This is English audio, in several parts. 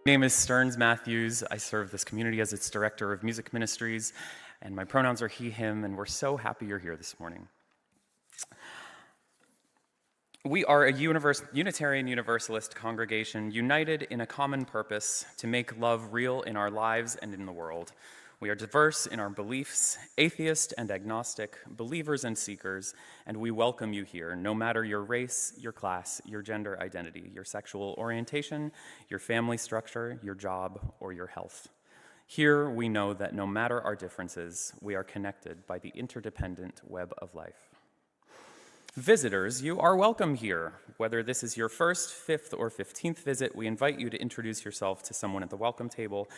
My name is Stearns Matthews. I serve this community as its Director of Music Ministries, and my pronouns are he, him, and we're so happy you're here this morning. We are a Unitarian Universalist congregation united in a common purpose to make love real in our lives and in the world. We are diverse in our beliefs, atheist and agnostic, believers and seekers, and we welcome you here, no matter your race, your class, your gender identity, your sexual orientation, your family structure, your job, or your health. Here we know that no matter our differences, we are connected by the interdependent web of life. Visitors, you are welcome here. Whether this is your first, fifth, or 15th visit, we invite you to introduce yourself to someone at the welcome table,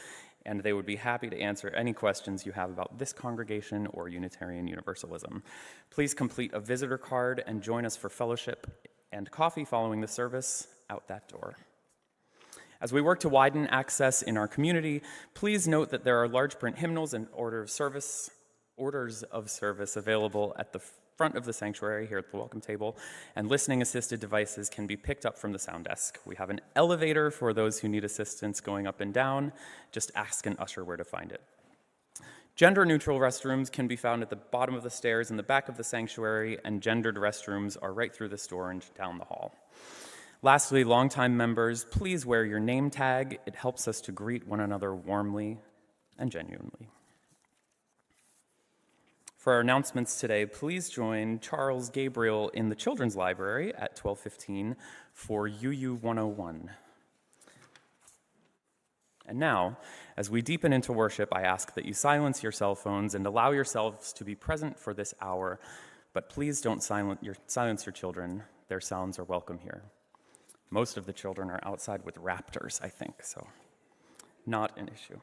and they would be happy to answer any questions you have about this congregation or Unitarian Universalism. Please complete a visitor card and join us for fellowship and coffee following the service out that door. As we work to widen access in our community, please note that there are large print hymnals and orders of service available at the front of the sanctuary here at the welcome table, and listening assisted devices can be picked up from the sound desk. We have an elevator for those who need assistance going up and down. Just ask an usher where to find it. Gender-neutral restrooms can be found at the bottom of the stairs in the back of the sanctuary, and gendered restrooms are right through this door and down the hall. Lastly, longtime members, please wear your name tag. It helps us to greet one another warmly and genuinely. For our announcements today, please join Charles Gabriel in the Children's Library at 12:15 for UU 101. And now, as we deepen into worship, I ask that you silence your cell phones and allow yourselves to be present for this hour, but please don't silence your children. Their sounds are welcome here. Most of the children are outside with raptors, I think, so not an issue.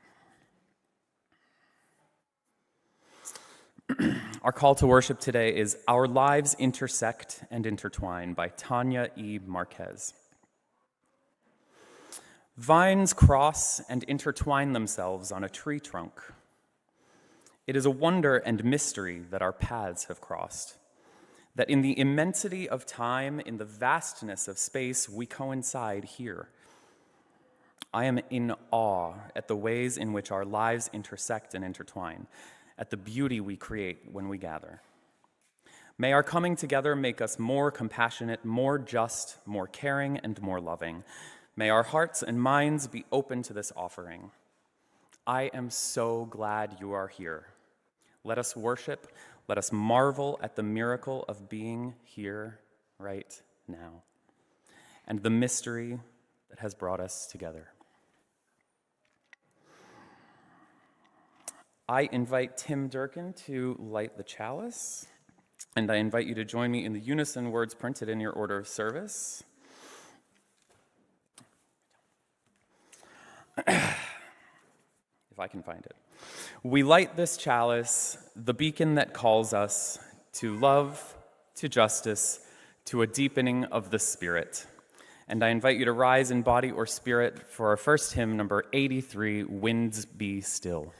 Our call to worship today is Our Lives Intersect and Intertwine by Tanya E. Marquez. Vines cross and intertwine themselves on a tree trunk. It is a wonder and mystery that our paths have crossed, that in the immensity of time, in the vastness of space, we coincide here. I am in awe at the ways in which our lives intersect and intertwine, at the beauty we create when we gather. May our coming together make us more compassionate, more just, more caring, and more loving. May our hearts and minds be open to this offering. I am so glad you are here. Let us worship, let us marvel at the miracle of being here right now, and the mystery that has brought us together. I invite Tim Durkin to light the chalice, and I invite you to join me in the unison words printed in your order of service. If I can find it. We light this chalice, the beacon that calls us to love, to justice, to a deepening of the Spirit. And I invite you to rise in body or spirit for our first hymn, number 83, Winds Be Still.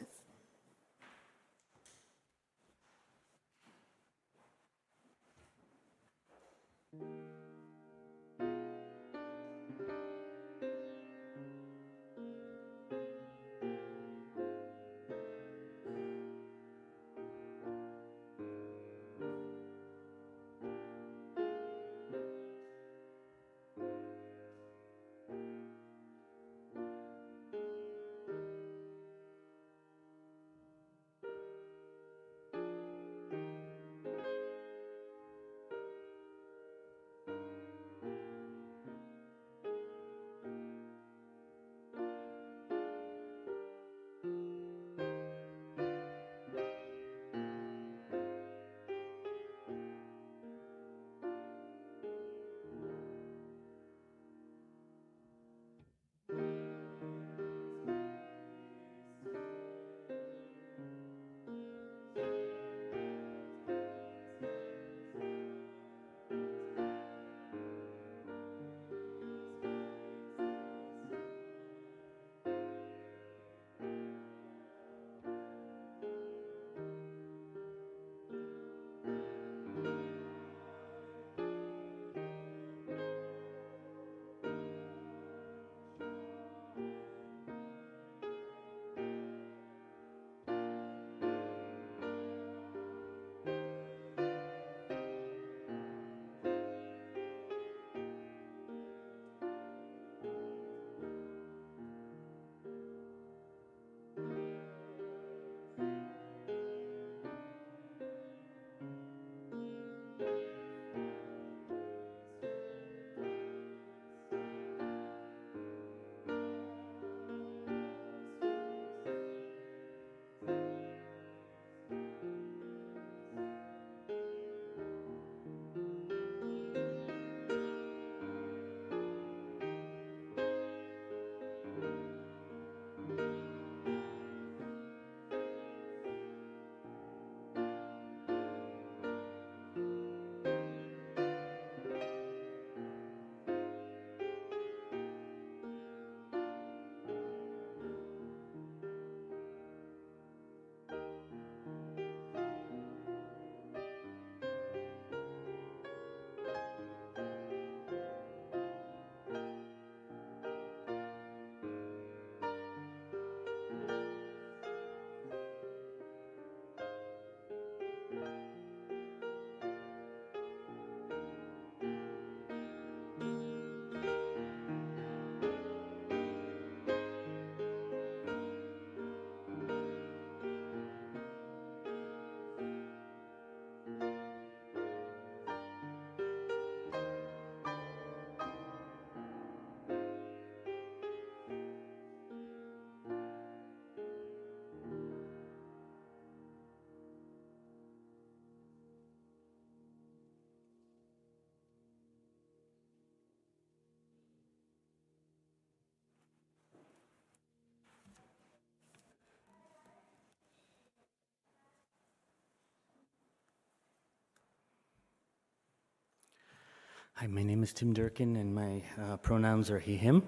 Hi, my name is Tim Durkin, and my pronouns are he, him.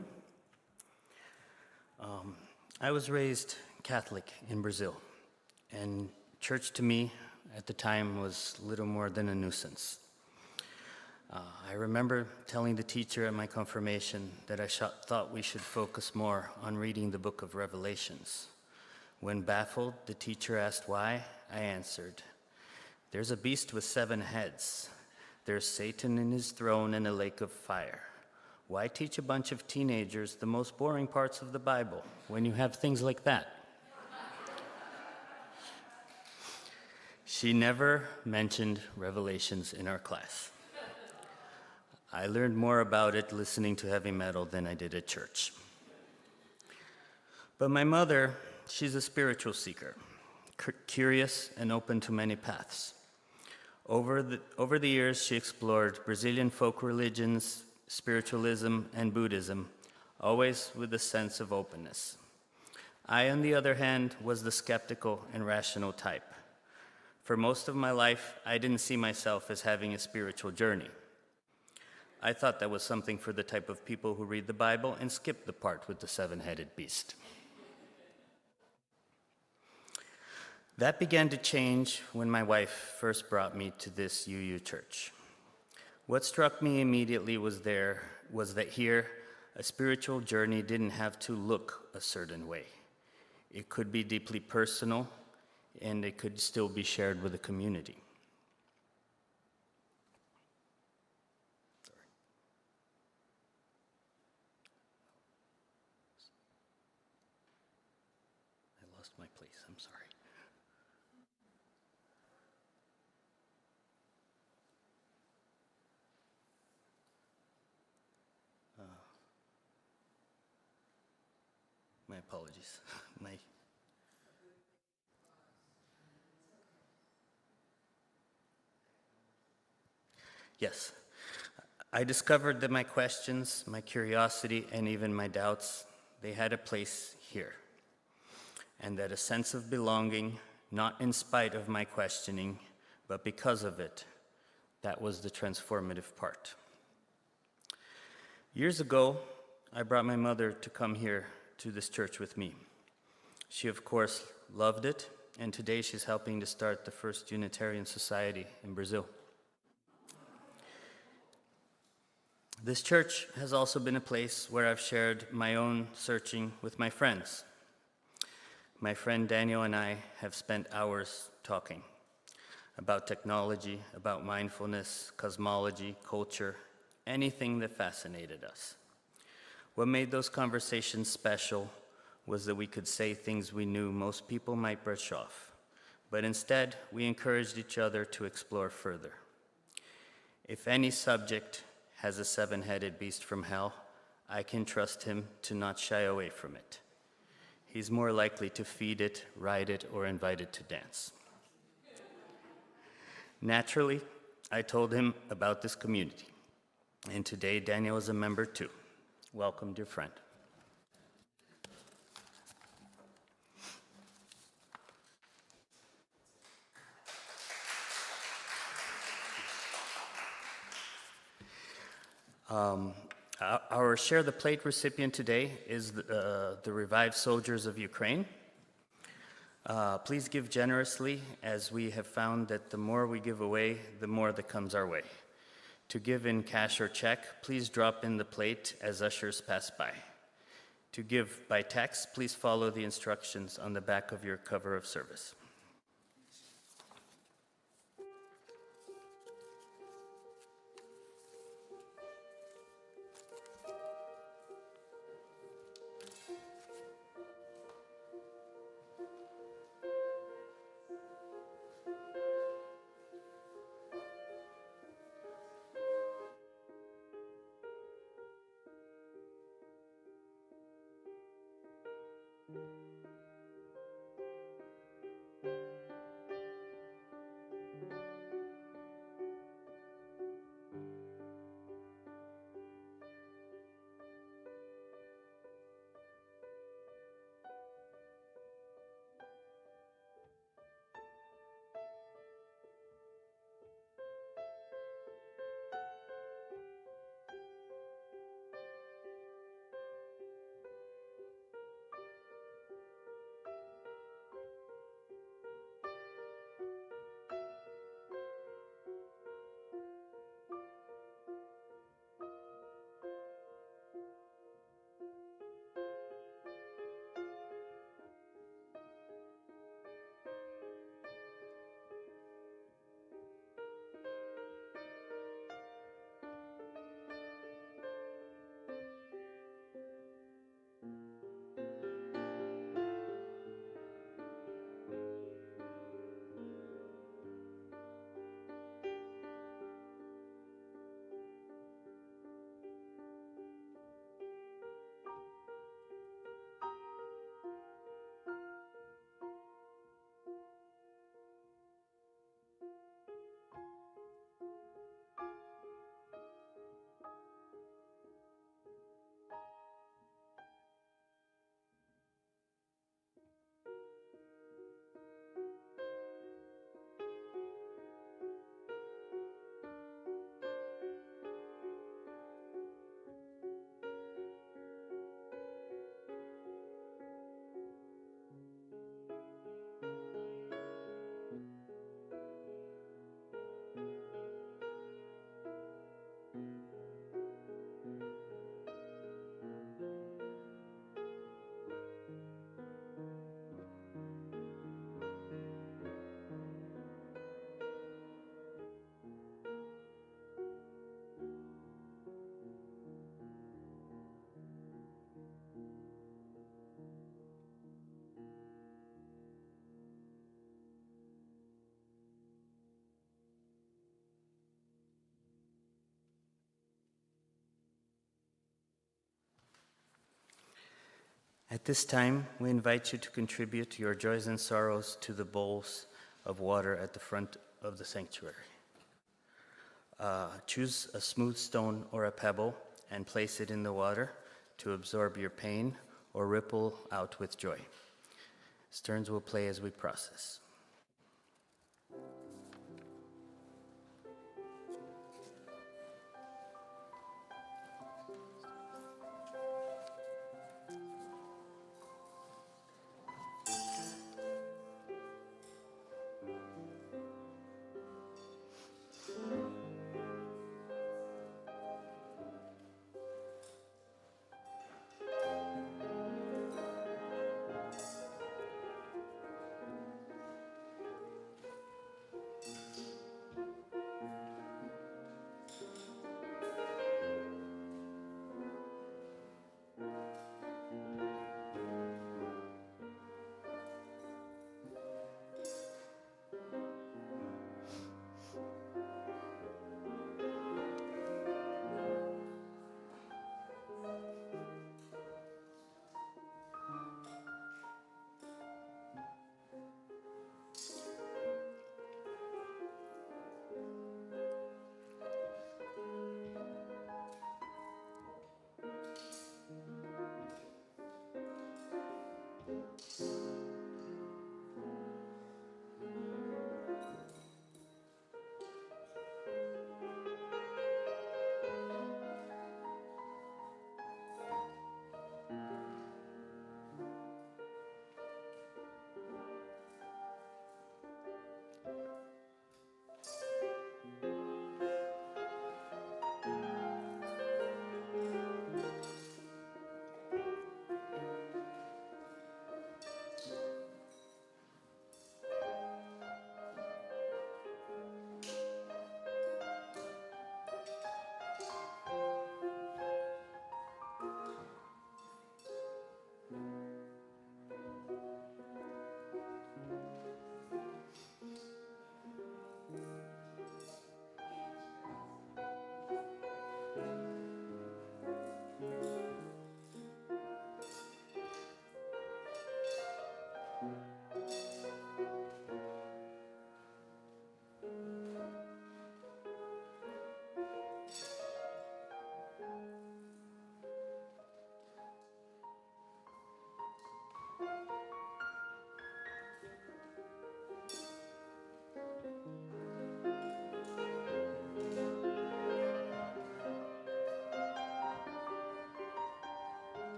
I was raised Catholic in Brazil, and church to me at the time was little more than a nuisance. I remember telling the teacher at my confirmation that I thought we should focus more on reading the book of Revelations. When baffled, the teacher asked why, I answered, "There's a beast with 7 heads. There's Satan in his throne and a lake of fire. Why teach a bunch of teenagers the most boring parts of the Bible when you have things like that?" She never mentioned Revelations in our class. I learned more about it listening to heavy metal than I did at church. But my mother, she's a spiritual seeker, curious and open to many paths. Over the years, she explored Brazilian folk religions, spiritualism, and Buddhism, always with a sense of openness. I, on the other hand, was the skeptical and rational type. For most of my life, I didn't see myself as having a spiritual journey. I thought that was something for the type of people who read the Bible and skip the part with the 7-headed beast. That began to change when my wife first brought me to this UU church. What struck me immediately was that here, a spiritual journey didn't have to look a certain way. It could be deeply personal, and it could still be shared with the community. I lost my place, I'm sorry. My apologies. Yes. I discovered that my questions, my curiosity, and even my doubts, they had a place here. And that a sense of belonging, not in spite of my questioning, but because of it, that was the transformative part. Years ago, I brought my mother to come here to this church with me. She, of course, loved it, and today she's helping to start the first Unitarian society in Brazil. This church has also been a place where I've shared my own searching with my friends. My friend Daniel and I have spent hours talking about technology, about mindfulness, cosmology, culture, anything that fascinated us. What made those conversations special was that we could say things we knew most people might brush off, but instead we encouraged each other to explore further. If any subject has a 7-headed beast from hell, I can trust him to not shy away from it. He's more likely to feed it, ride it, or invite it to dance. Naturally, I told him about this community, and today Daniel is a member too. Welcome, dear friend. Our Share the Plate recipient today is the revived soldiers of Ukraine. Please give generously, as we have found that the more we give away, the more that comes our way. To give in cash or check, please drop in the plate as ushers pass by. To give by text, please follow the instructions on the back of your cover of service. At this time, we invite you to contribute your joys and sorrows to the bowls of water at the front of the sanctuary. Choose a smooth stone or a pebble and place it in the water to absorb your pain or ripple out with joy. Sterns will play as we process.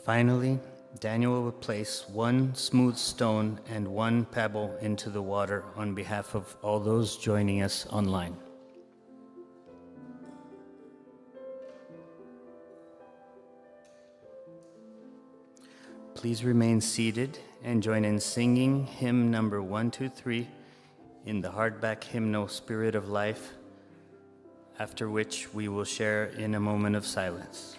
Finally, Daniel will place one smooth stone and one pebble into the water on behalf of all those joining us online. Please remain seated and join in singing hymn number 123 in the hardback hymnal Spirit of Life, after which we will share in a moment of silence.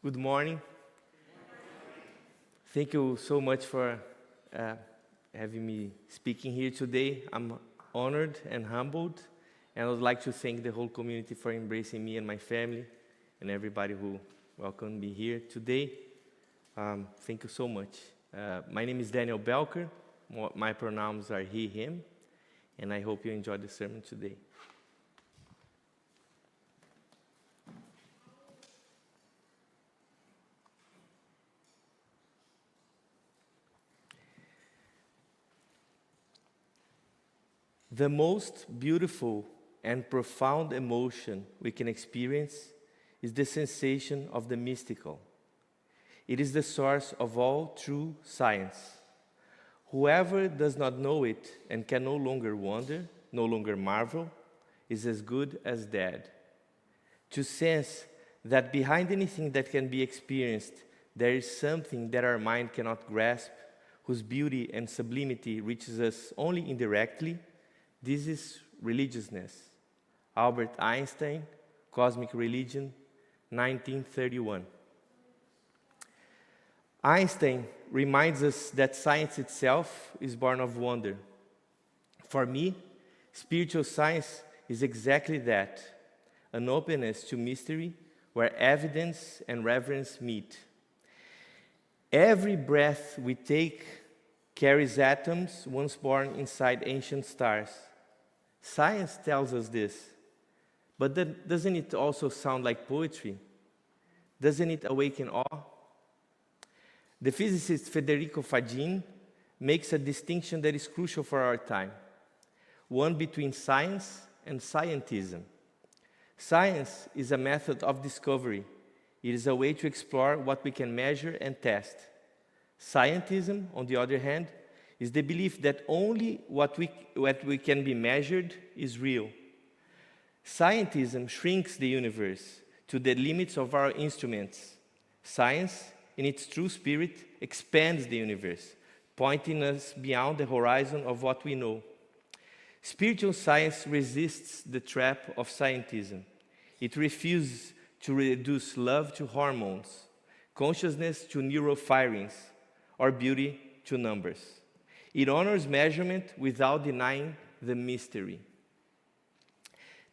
Good morning. Thank you so much for having me speaking here today. I'm honored and humbled, and I would like to thank the whole community for embracing me and my family and everybody who welcomed me here today. Thank you so much. My name is Daniel Belker. My pronouns are he, him, and I hope you enjoyed the sermon today. The most beautiful and profound emotion we can experience is the sensation of the mystical. It is the source of all true science. Whoever does not know it and can no longer wonder, no longer marvel, is as good as dead. To sense that behind anything that can be experienced, there is something that our mind cannot grasp, whose beauty and sublimity reaches us only indirectly, this is religiousness. Albert Einstein, Cosmic Religion, 1931. Einstein reminds us that science itself is born of wonder. For me, spiritual science is exactly that, an openness to mystery where evidence and reverence meet. Every breath we take carries atoms once born inside ancient stars. Science tells us this, but doesn't it also sound like poetry? Doesn't it awaken awe? The physicist Federico Fagin makes a distinction that is crucial for our time, one between science and scientism. Science is a method of discovery. It is a way to explore what we can measure and test. Scientism, on the other hand, is the belief that only what we can be measured is real. Scientism shrinks the universe to the limits of our instruments. Science, in its true spirit, expands the universe, pointing us beyond the horizon of what we know. Spiritual science resists the trap of scientism. It refuses to reduce love to hormones, consciousness to neural firings, or beauty to numbers. It honors measurement without denying the mystery.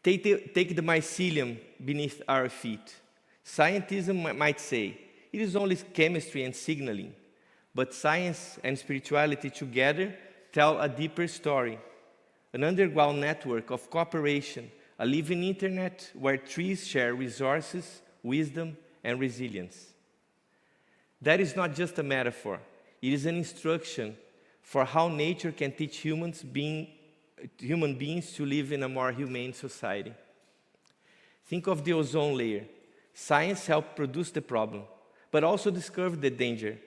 Take the mycelium beneath our feet. Scientism might say, it is only chemistry and signaling, but science and spirituality together tell a deeper story. An underground network of cooperation, a living internet where trees share resources, wisdom, and resilience. That is not just a metaphor. It is an instruction for how nature can teach human beings to live in a more humane society. Think of the ozone layer. Science helped produce the problem, but also discovered the danger.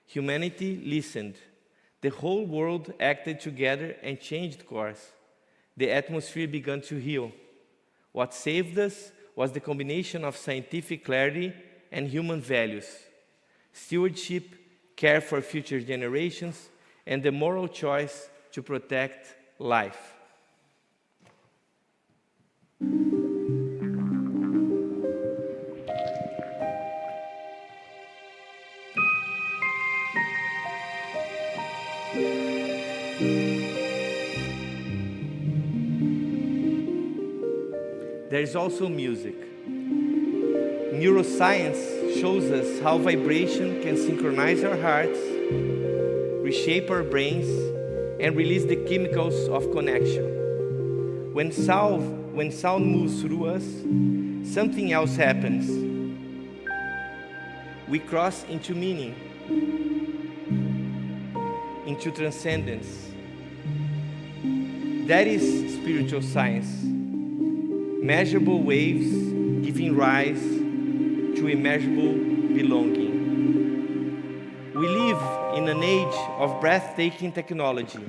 Humanity listened. The whole world acted together and changed course. The atmosphere began to heal. What saved us was the combination of scientific clarity and human values, stewardship, care for future generations, and the moral choice to protect life. There is also music. Neuroscience shows us how vibration can synchronize our hearts, reshape our brains, and release the chemicals of connection. When sound moves through us, something else happens. We cross into meaning, into transcendence. That is spiritual science. Measurable waves giving rise to immeasurable belonging. We live in an age of breathtaking technology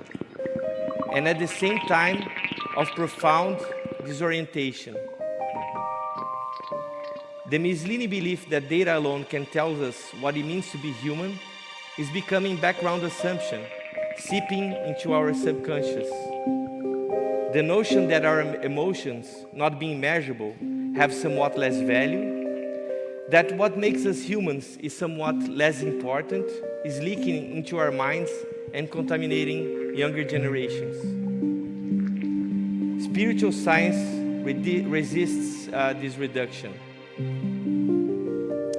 and at the same time of profound disorientation. The misleading belief that data alone can tell us what it means to be human is becoming background assumption, seeping into our subconscious. The notion that our emotions, not being measurable, have somewhat less value, that what makes us humans is somewhat less important, is leaking into our minds and contaminating younger generations. Spiritual science resists this reduction.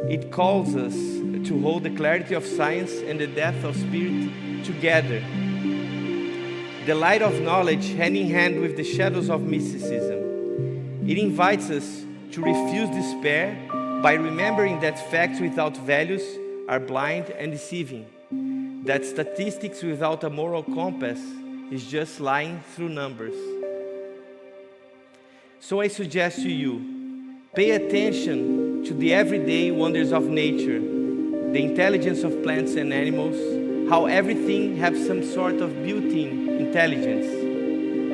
It calls us to hold the clarity of science and the depth of spirit together. The light of knowledge hand in hand with the shadows of mysticism. It invites us to refuse despair by remembering that facts without values are blind and deceiving, that statistics without a moral compass is just lying through numbers. So I suggest to you, pay attention to the everyday wonders of nature, the intelligence of plants and animals, how everything has some sort of built-in intelligence.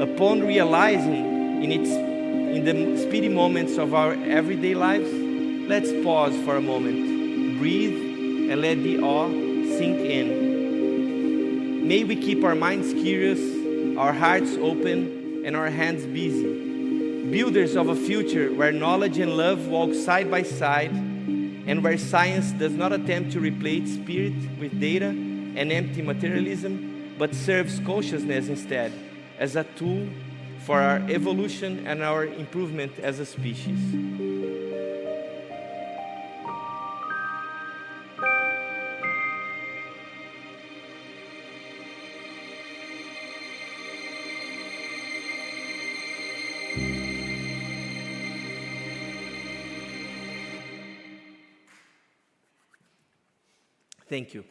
Upon realizing in the speedy moments of our everyday lives, let's pause for a moment, breathe, and let the awe sink in. May we keep our minds curious, our hearts open, and our hands busy. Builders of a future where knowledge and love walk side by side, and where science does not attempt to replace spirit with data and empty materialism, but serves consciousness instead as a tool for our evolution and our improvement as a species. Thank you.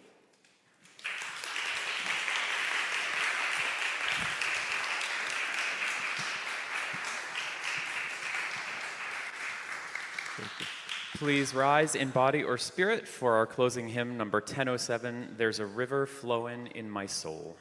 Please rise in body or spirit for our closing hymn, number 1007, There's a River Flowin' in My Soul.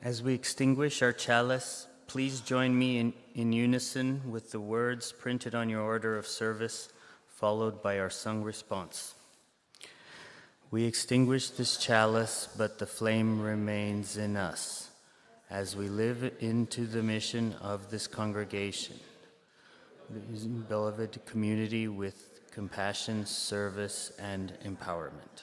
As we extinguish our chalice, please join me in unison with the words printed on your order of service, followed by our sung response. We extinguish this chalice, but the flame remains in us as we live into the mission of this congregation, beloved community with compassion, service, and empowerment.